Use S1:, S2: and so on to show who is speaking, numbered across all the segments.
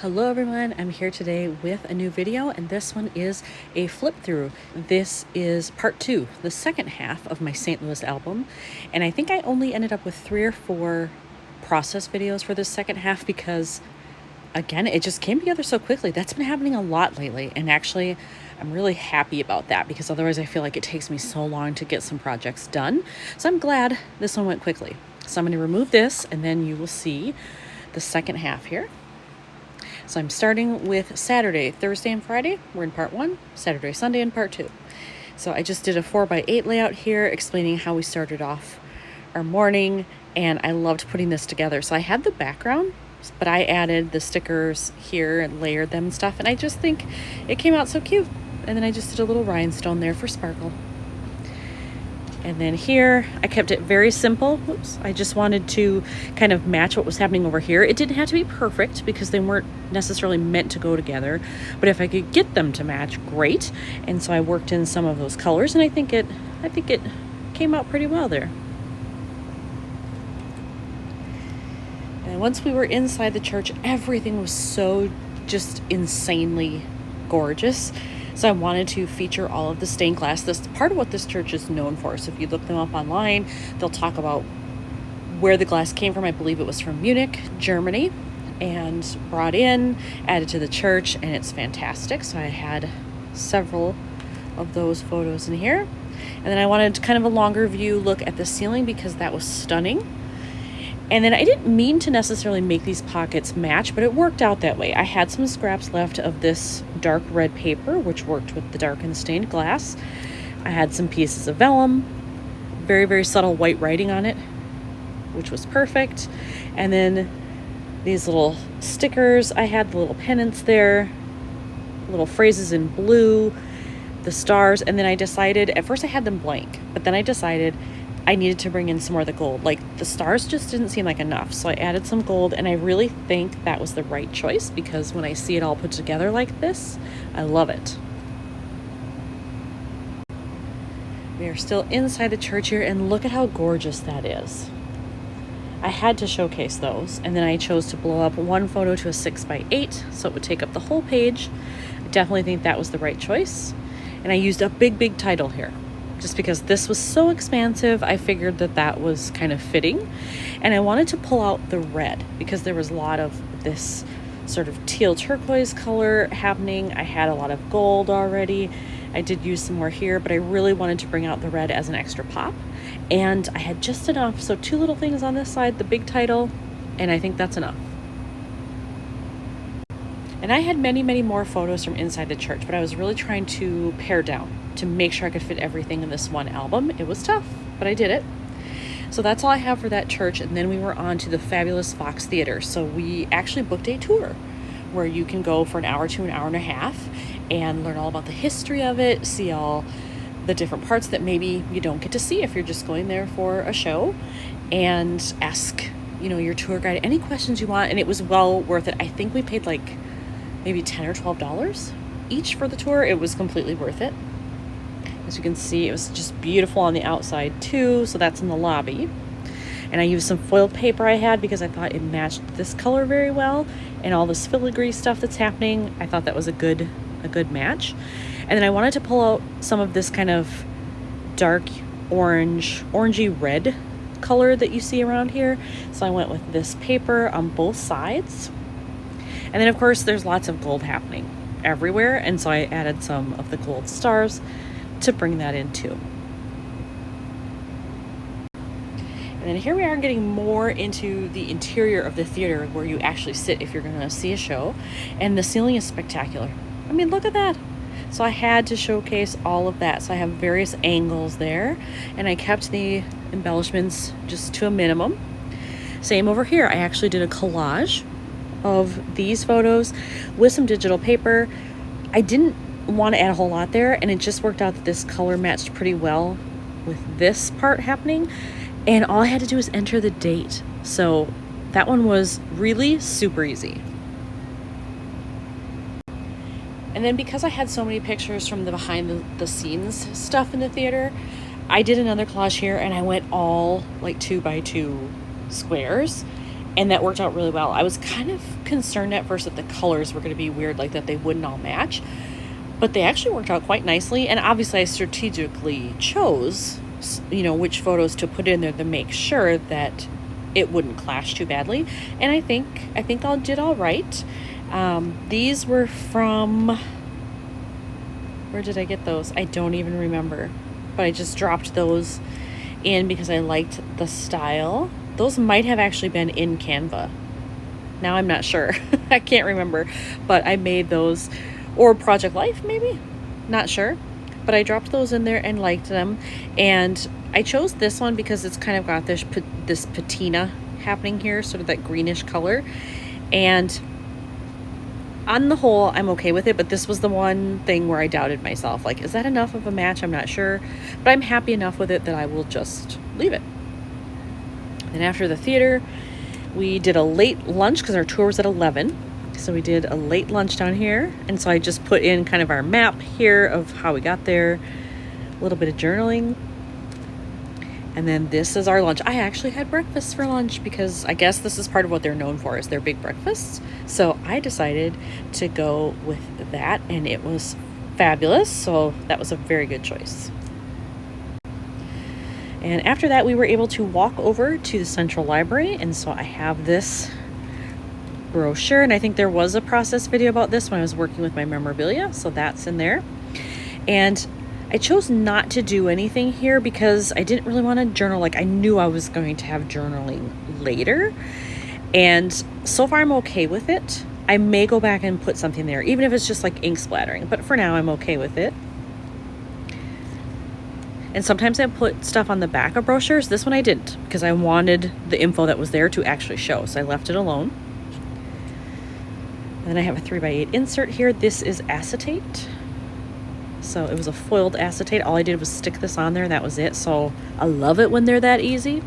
S1: Hello everyone, I'm here today with a new video, and this one is a flip through. This is part 2, the second half of my St. Louis album, and I think I only ended up with 3 or 4 process videos for this second half because, again, it just came together so quickly. That's been happening a lot lately, and actually I'm really happy about that because otherwise I feel like it takes me so long to get some projects done. So I'm glad this one went quickly. So I'm going to remove this, and then you will see the second half here. So I'm starting with Saturday, Thursday, and Friday. We're in part 1, Saturday, Sunday in part 2. So I just did a 4x8 layout here explaining how we started off our morning, and I loved putting this together. So I had the background, but I added the stickers here and layered them and stuff, and I just think it came out so cute. And then I just did a little rhinestone there for sparkle. And then here, I kept it very simple. Whoops. I just wanted to kind of match what was happening over here. It didn't have to be perfect because they weren't necessarily meant to go together. But if I could get them to match, great. And so I worked in some of those colors, and I think it came out pretty well there. And once we were inside the church, everything was so just insanely gorgeous. So I wanted to feature all of the stained glass. That's part of what this church is known for. So if you look them up online, they'll talk about where the glass came from. I believe it was from Munich, Germany, and brought in, added to the church, and it's fantastic. So I had several of those photos in here. And then I wanted kind of a longer view look at the ceiling because that was stunning. And then I didn't mean to necessarily make these pockets match, but it worked out that way. I had some scraps left of this dark red paper, which worked with the dark and stained glass. I had some pieces of vellum, very, very subtle white writing on it, which was perfect. And then these little stickers, I had the little pennants there, little phrases in blue, the stars. And then I decided, at first I had them blank, but then I decided I needed to bring in some more of the gold. Like, the stars just didn't seem like enough, so I added some gold, and I really think that was the right choice because when I see it all put together like this, I love it. We are still inside the church here, and look at how gorgeous that is. I had to showcase those, and then I chose to blow up one photo to a 6x8 so it would take up the whole page. I definitely think that was the right choice, and I used a big title here. Just because this was so expansive, I figured that was kind of fitting. And I wanted to pull out the red because there was a lot of this sort of teal turquoise color happening. I had a lot of gold already. I did use some more here, but I really wanted to bring out the red as an extra pop. And I had just enough. So 2 little things on this side, the big title, and I think that's enough. And I had many more photos from inside the church, but I was really trying to pare down to make sure I could fit everything in this one album. It was tough, but I did it. So that's all I have for that church. And then we were on to the fabulous Fox Theater. So we actually booked a tour where you can go for an hour to an hour and a half and learn all about the history of it, see all the different parts that maybe you don't get to see if you're just going there for a show, and ask, your tour guide any questions you want. And it was well worth it. I think we paid like maybe $10 or $12 each for the tour. It was completely worth it. As you can see, it was just beautiful on the outside too. So that's in the lobby. And I used some foiled paper I had because I thought it matched this color very well. And all this filigree stuff that's happening, I thought that was a good match. And then I wanted to pull out some of this kind of dark orangey red color that you see around here. So I went with this paper on both sides. And then of course there's lots of gold happening everywhere. And so I added some of the gold stars to bring that in too. And then here we are getting more into the interior of the theater where you actually sit if you're going to see a show. And the ceiling is spectacular. I mean, look at that. So I had to showcase all of that. So I have various angles there, and I kept the embellishments just to a minimum. Same over here. I actually did a collage of these photos with some digital paper. I didn't want to add a whole lot there, and it just worked out that this color matched pretty well with this part happening, and all I had to do was enter the date. So that one was really super easy. And then because I had so many pictures from the behind the scenes stuff in the theater, I did another collage here, and I went all like 2x2 squares, and that worked out really well. I was kind of concerned at first that the colors were going to be weird, like that they wouldn't all match, but they actually worked out quite nicely. And obviously I strategically chose, you know, which photos to put in there to make sure that it wouldn't clash too badly. And I think I did all right. These were from, where did I get those? I don't even remember, but I just dropped those in because I liked the style. Those might have actually been in Canva. Now I'm not sure. I can't remember, but I made those, or Project Life maybe, not sure, but I dropped those in there and liked them. And I chose this one because it's kind of got this patina happening here, sort of that greenish color. And on the whole, I'm okay with it, but this was the one thing where I doubted myself. Like, is that enough of a match? I'm not sure, but I'm happy enough with it that I will just leave it. And after the theater, we did a late lunch because our tour was at 11. So we did a late lunch down here. And so I just put in kind of our map here of how we got there, a little bit of journaling. And then this is our lunch. I actually had breakfast for lunch because I guess this is part of what they're known for, is their big breakfasts. So I decided to go with that, and it was fabulous. So that was a very good choice. And after that, we were able to walk over to the Central Library. And so I have this brochure, and I think there was a process video about this when I was working with my memorabilia. So that's in there. And I chose not to do anything here because I didn't really want to journal. Like, I knew I was going to have journaling later, and so far I'm okay with it. I may go back and put something there, even if it's just like ink splattering, but for now I'm okay with it. And sometimes I put stuff on the back of brochures. This one I didn't because I wanted the info that was there to actually show, so I left it alone. And then I have a 3x8 insert here. This is acetate. So it was a foiled acetate. All I did was stick this on there and that was it. So I love it when they're that easy.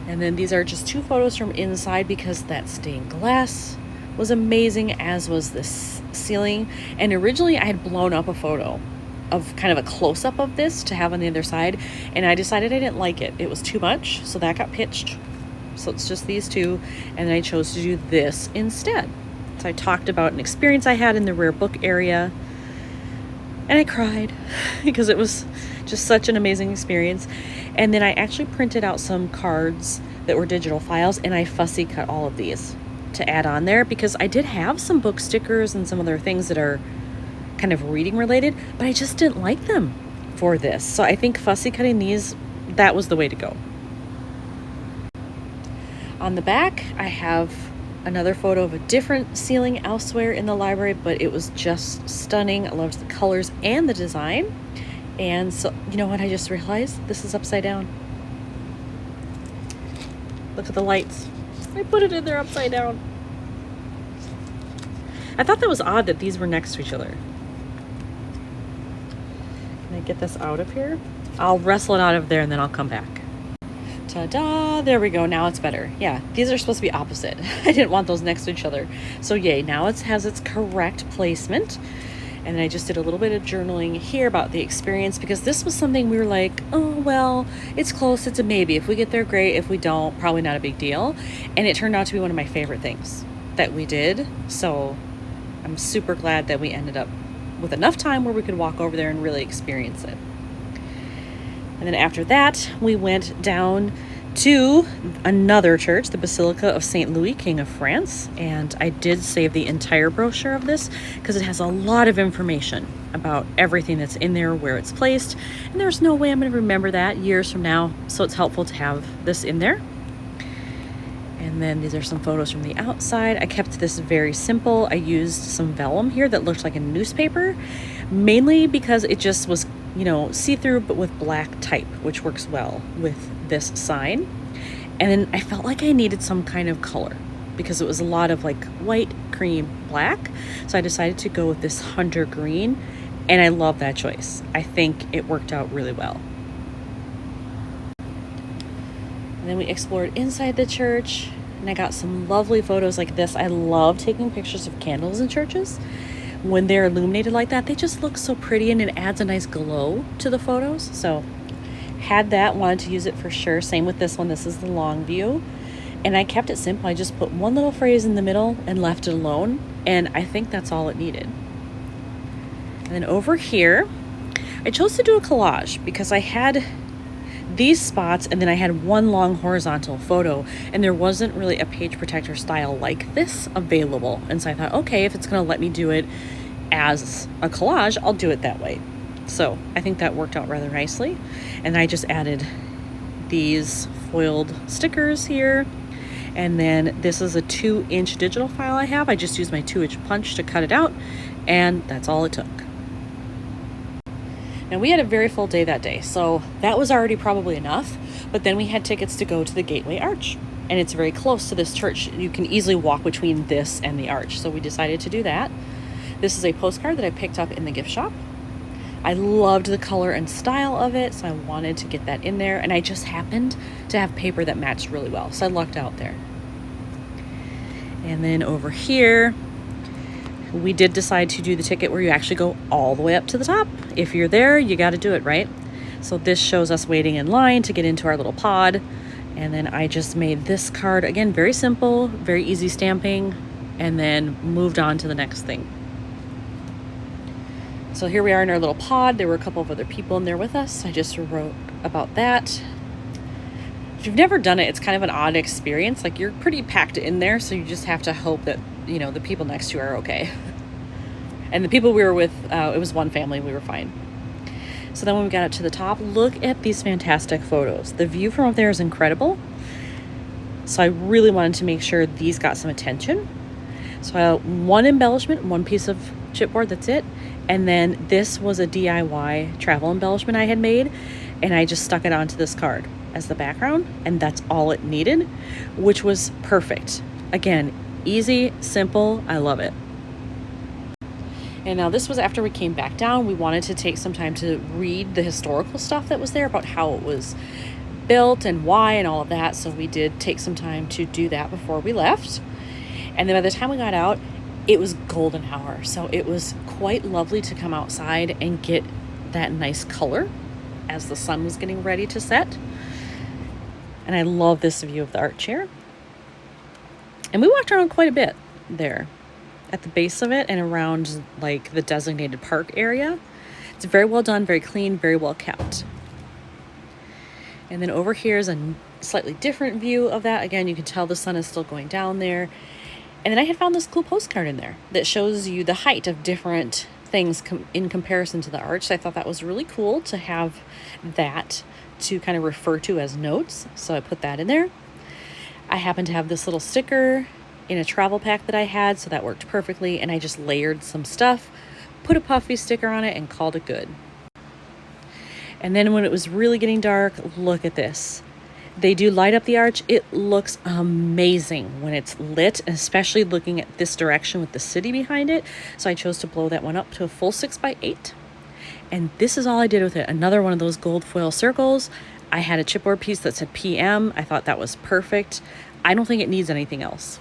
S1: And then these are just two photos from inside because that stained glass was amazing, as was this ceiling. And originally I had blown up a photo of kind of a close-up of this to have on the other side, and I decided I didn't like it. It was too much, so that got pitched. So it's just these two, and then I chose to do this instead. So I talked about an experience I had in the rare book area, and I cried because it was just such an amazing experience. And then I actually printed out some cards that were digital files, and I fussy cut all of these to add on there because I did have some book stickers and some other things that are kind of reading related, but I just didn't like them for this. So I think fussy cutting these, that was the way to go. On the back, I have another photo of a different ceiling elsewhere in the library, but it was just stunning. I loved the colors and the design. And so, you know what I just realized? This is upside down. Look at the lights. I put it in there upside down. I thought that was odd that these were next to each other. Can I get this out of here? I'll wrestle it out of there and then I'll come back. Ta-da! There we go. Now it's better. Yeah, these are supposed to be opposite. I didn't want those next to each other. So yay, now it has its correct placement. And then I just did a little bit of journaling here about the experience because this was something we were like, oh, well, it's close. It's a maybe. If we get there, great. If we don't, probably not a big deal. And it turned out to be one of my favorite things that we did. So I'm super glad that we ended up with enough time where we could walk over there and really experience it. And then after that, we went down to another church, the Basilica of St. Louis, King of France. And I did save the entire brochure of this because it has a lot of information about everything that's in there, where it's placed. And there's no way I'm going to remember that years from now. So it's helpful to have this in there. And then these are some photos from the outside. I kept this very simple. I used some vellum here that looked like a newspaper, mainly because it just was, you know, see-through but with black type, which works well with this sign. And then I felt like I needed some kind of color because it was a lot of like white, cream, black. So I decided to go with this hunter green, and I love that choice. I think it worked out really well. And then we explored inside the church, and I got some lovely photos like this. I love taking pictures of candles in churches. When they're illuminated like that, they just look so pretty, and it adds a nice glow to the photos. So Had that, wanted to use it for sure. Same with this one. This is the long view. And I kept it simple. I just put one little phrase in the middle and left it alone. And I think that's all it needed. And then over here, I chose to do a collage because I had these spots and then I had one long horizontal photo, and there wasn't really a page protector style like this available. And so I thought, okay, if it's going to let me do it as a collage, I'll do it that way. So I think that worked out rather nicely. And I just added these foiled stickers here. And then this is a 2-inch digital file I have. I just used my 2-inch punch to cut it out, and that's all it took. And we had a very full day that day, so that was already probably enough. But then we had tickets to go to the Gateway Arch, and it's very close to this church. You can easily walk between this and the arch, so we decided to do that. This is a postcard that I picked up in the gift shop. I loved the color and style of it, so I wanted to get that in there, and I just happened to have paper that matched really well, so I lucked out there. And then over here, we did decide to do the ticket where you actually go all the way up to the top. If you're there, you got to do it, right? So this shows us waiting in line to get into our little pod. And then I just made this card, again, very simple, very easy stamping, and then moved on to the next thing. So here we are in our little pod. There were a couple of other people in there with us. I just wrote about that. If you've never done it, it's kind of an odd experience. Like, you're pretty packed in there, so you just have to hope that, you know, the people next to you are okay. And the people we were with, it was one family, we were fine. So then when we got up to the top, look at these fantastic photos. The view from up there is incredible. So I really wanted to make sure these got some attention. So one embellishment, one piece of chipboard, that's it. And then this was a DIY travel embellishment I had made, and I just stuck it onto this card as the background, and that's all it needed, which was perfect. Again, easy, simple, I love it. And now this was after we came back down. We wanted to take some time to read the historical stuff that was there about how it was built and why and all of that. So we did take some time to do that before we left. And then by the time we got out, it was golden hour. So it was quite lovely to come outside and get that nice color as the sun was getting ready to set. And I love this view of the art chair. And we walked around quite a bit there at the base of it and around like the designated park area. It's very well done, very clean, very well kept. And then over here is a slightly different view of that. Again, you can tell the sun is still going down there. And then I had found this cool postcard in there that shows you the height of different things in comparison to the arch. So I thought that was really cool to have that to kind of refer to as notes. So I put that in there. I happen to have this little sticker in a travel pack that I had, so that worked perfectly. And I just layered some stuff, put a puffy sticker on it, and called it good. And then when it was really getting dark, look at this. They do light up the arch. It looks amazing when it's lit, especially looking at this direction with the city behind it. So I chose to blow that one up to a full 6x8. And this is all I did with it. Another one of those gold foil circles. I had a chipboard piece that said PM. I thought that was perfect. I don't think it needs anything else.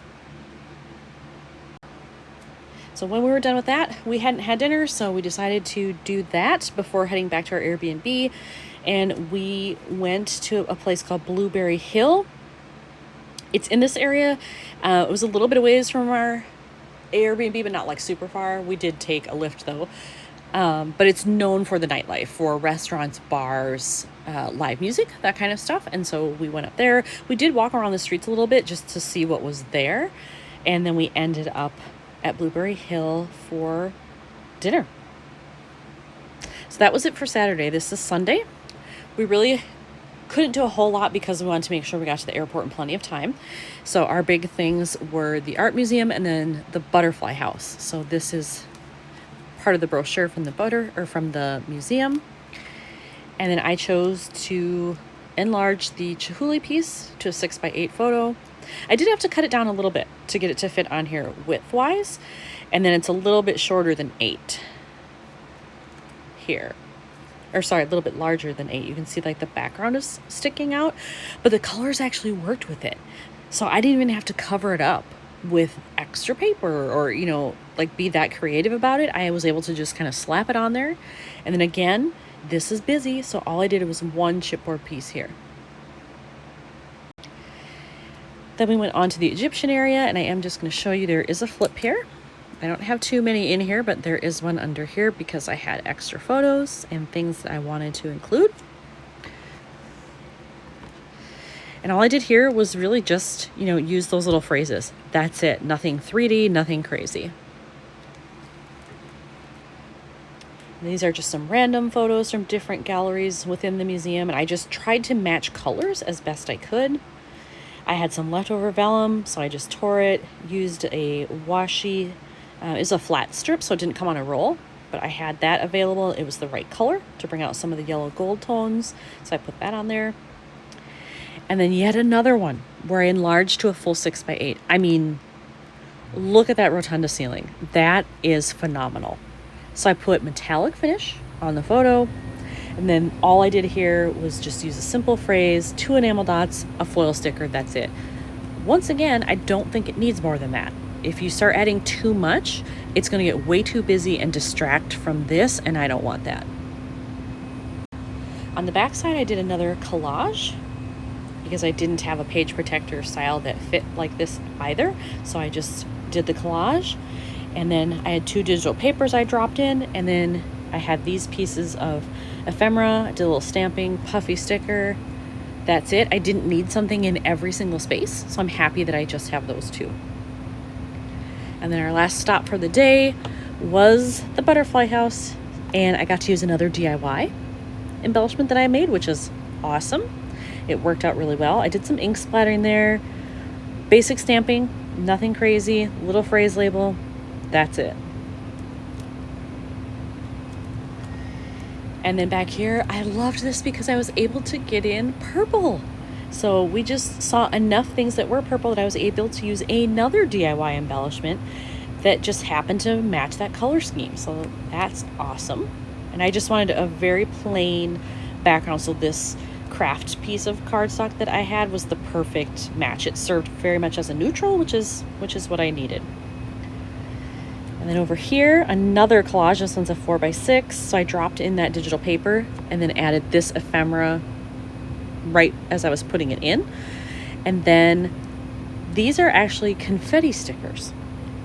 S1: So when we were done with that, we hadn't had dinner, so we decided to do that before heading back to our Airbnb. And we went to a place called Blueberry Hill. It's in this area. It was a little bit of ways from our Airbnb, but not like super far. We did take a lift though. But it's known for the nightlife, for restaurants, bars, live music, that kind of stuff. And so we went up there. We did walk around the streets a little bit just to see what was there. And then we ended up at Blueberry Hill for dinner. So that was it for Saturday. This is Sunday. We really couldn't do a whole lot because we wanted to make sure we got to the airport in plenty of time. So our big things were the art museum and then the butterfly house. So this is part of the brochure from the museum. And then I chose to enlarge the Chihuly piece to a 6x8 photo. I did have to cut it down a little bit to get it to fit on here width-wise. And then it's a little bit shorter than 8 here. Or sorry, a little bit larger than 8. You can see like the background is sticking out, but the colors actually worked with it. So I didn't even have to cover it up with extra paper or, you know, like be that creative about it. I was able to just kind of slap it on there. And then again, This is busy, so all I did was one chipboard piece here. Then we went on to the Egyptian area, and I am just going to show you there is a flip here. I don't have too many in here, but there is one under here because I had extra photos and things that I wanted to include. And all I did here was really just, use those little phrases. That's it. Nothing 3D, nothing crazy. These are just some random photos from different galleries within the museum, and I just tried to match colors as best I could. I had some leftover vellum, so I just tore it, used a washi. It's a flat strip, so it didn't come on a roll, but I had that available. It was the right color to bring out some of the yellow gold tones, so I put that on there. And then yet another one where I enlarged to a full 6x8. I mean, look at that rotunda ceiling. That is phenomenal. So I put metallic finish on the photo, and then all I did here was just use a simple phrase, 2 enamel dots, a foil sticker, that's it. Once again, I don't think it needs more than that. If you start adding too much, it's going to get way too busy and distract from this, and I don't want that. On the back side, I did another collage because I didn't have a page protector style that fit like this either. So I just did the collage, and then I had 2 digital papers I dropped in, and then I had these pieces of ephemera. I did a little stamping, puffy sticker. That's it. I didn't need something in every single space, so I'm happy that I just have those 2. And then our last stop for the day was the butterfly house, and I got to use another DIY embellishment that I made, which is awesome. It worked out really well. I did some ink splattering there, basic stamping, nothing crazy, little phrase label, that's it. And then back here, I loved this because I was able to get in purple. So we just saw enough things that were purple that I was able to use another DIY embellishment that just happened to match that color scheme. So that's awesome. And I just wanted a very plain background, so this craft piece of cardstock that I had was the perfect match. It served very much as a neutral, which is what I needed. And then over here, another collage. This one's a 4x6, so I dropped in that digital paper and then added this ephemera right as I was putting it in. And then these are actually confetti stickers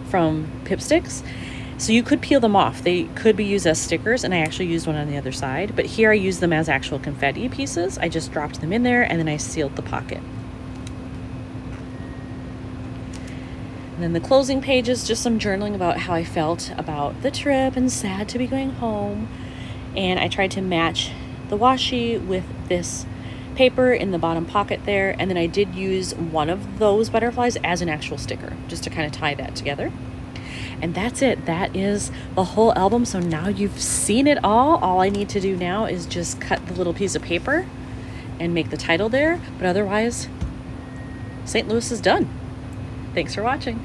S1: from Pipsticks. So you could peel them off. They could be used as stickers, and I actually used one on the other side. But here I used them as actual confetti pieces. I just dropped them in there, and then I sealed the pocket. And then the closing page is just some journaling about how I felt about the trip and sad to be going home. And I tried to match the washi with this paper in the bottom pocket there. And then I did use one of those butterflies as an actual sticker, just to kind of tie that together. And that's it. That is the whole album. So now you've seen it all. All I need to do now is just cut the little piece of paper and make the title there. But otherwise, St. Louis is done. Thanks for watching.